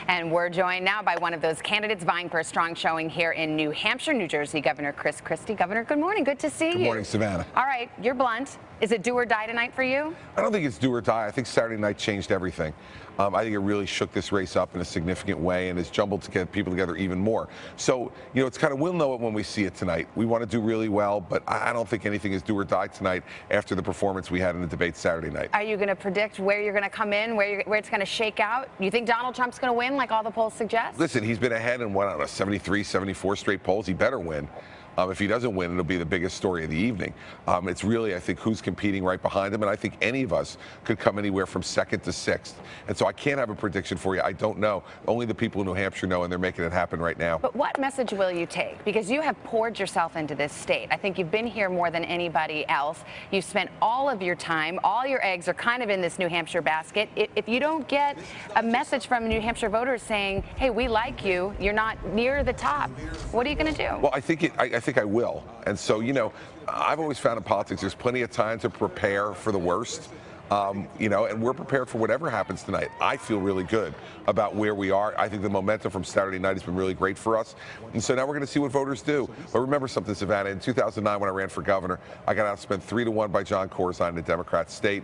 And we're joined now by one of those candidates vying for a strong showing here in New Hampshire, New Jersey, Governor Christie. Governor, good morning. Good to see you. Good morning, Savannah. All right, you're blunt. Is it do or die tonight for you? I don't think it's do or die. I think Saturday night changed everything. I think it really shook this race up in a significant way and has jumbled to get people together even more. So, you know, it's kind of, we'll know it when we see it tonight. We want to do really well, but I don't think anything is do or die tonight after the performance we had in the debate Saturday night. Are you going to predict where you're going to come in, where it's going to shake out? You think Donald Trump's going to win like all the polls suggest? Listen, he's been ahead in, what, I don't know, 73, 74 straight polls. He better win. If he doesn't win, it'll be the biggest story of the evening. It's really, I think, who's competing right behind him, and I think any of us could come anywhere from second to sixth. And so I can't have a prediction for you. I don't know. Only the people in New Hampshire know, and they're making it happen right now. But what message will you take? Because you have poured yourself into this state. I think you've been here more than anybody else. You've spent all of your time, all your eggs are kind of in this New Hampshire basket. If you don't get a message from New Hampshire voters saying, hey, we like you, you're not near the top, what are you going to do? Well, I think I will. And so, you know, I've always found in politics there's plenty of time to prepare for the worst. You know, and we're prepared for whatever happens tonight. I feel really good about where we are. I think the momentum from Saturday night has been really great for us. And so now we're going to see what voters do. But remember something, Savannah, in 2009 when I ran for governor, I got outspent 3-1 by John Corzine in a Democrat state.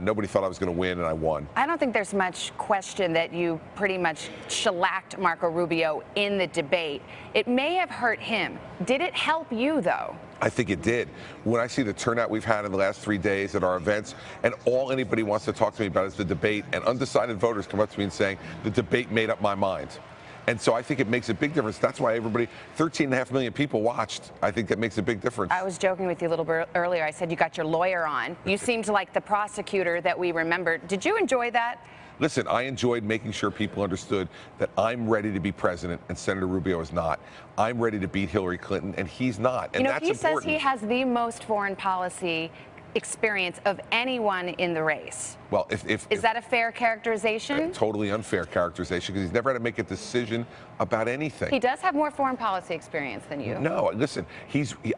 Nobody thought I was going to win, and I won. I don't think there's much question that you pretty much shellacked Marco Rubio in the debate. It may have hurt him. Did it help you, though? I think it did. When I see the turnout we've had in the last 3 days at our events, and all anybody wants to talk to me about is the debate, and undecided voters come up to me and saying, the debate made up my mind. And so I think it makes a big difference. That's why everybody, 13.5 million people watched. I think that makes a big difference. I was joking with you a little bit earlier. I said you got your lawyer on. You seemed like the prosecutor that we remembered. Did you enjoy that? Listen, I enjoyed making sure people understood that I'm ready to be president and Senator Rubio is not. I'm ready to beat Hillary Clinton and he's not. And that's important. He says he has the most foreign policy experience of anyone in the race. Well, is that a fair characterization? Totally unfair characterization, because he's never had to make a decision about anything. He does have more foreign policy experience than you. No, listen,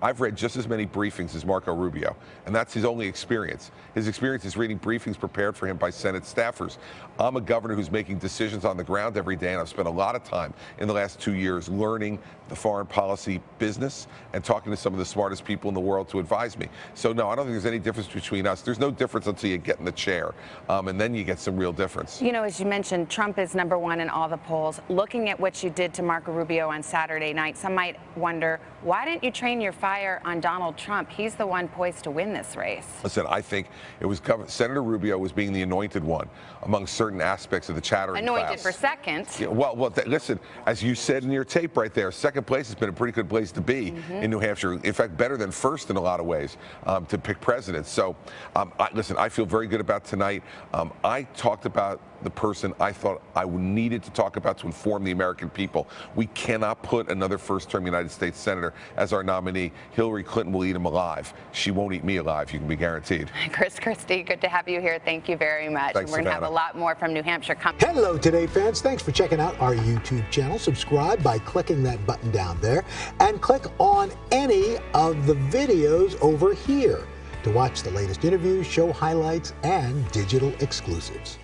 I've read just as many briefings as Marco Rubio, and that's his only experience. His experience is reading briefings prepared for him by Senate staffers. I'm a governor who's making decisions on the ground every day, and I've spent a lot of time in the last 2 years learning the foreign policy business and talking to some of the smartest people in the world to advise me. So no, I don't think there's any difference between us. There's no difference until you get in the chair. And then you get some real difference. You know, as you mentioned, Trump is #1 in all the polls. Looking at what you did to Marco Rubio on Saturday night, some might wonder, why didn't you train your fire on Donald Trump? He's the one poised to win this race. Listen, I think it was Senator Rubio was being the anointed one among certain aspects of the chattering class. Anointed for second. Yeah, well, listen, as you said in your tape right there, second place has been a pretty good place to be in New Hampshire. In fact, better than first in a lot of ways to pick presidents. So, listen, I feel very good about tonight. I talked about the person I thought I needed to talk about to inform the American people. We cannot put another first-term United States Senator as our nominee. Hillary Clinton will eat him alive. She won't eat me alive, you can be guaranteed. Christie, good to have you here. Thank you very much. Thanks, We're going to have a lot more from New Hampshire coming. Hello, Today fans. Thanks for checking out our YouTube channel. Subscribe by clicking that button down there and click on any of the videos over here to watch the latest interviews, show highlights, and digital exclusives.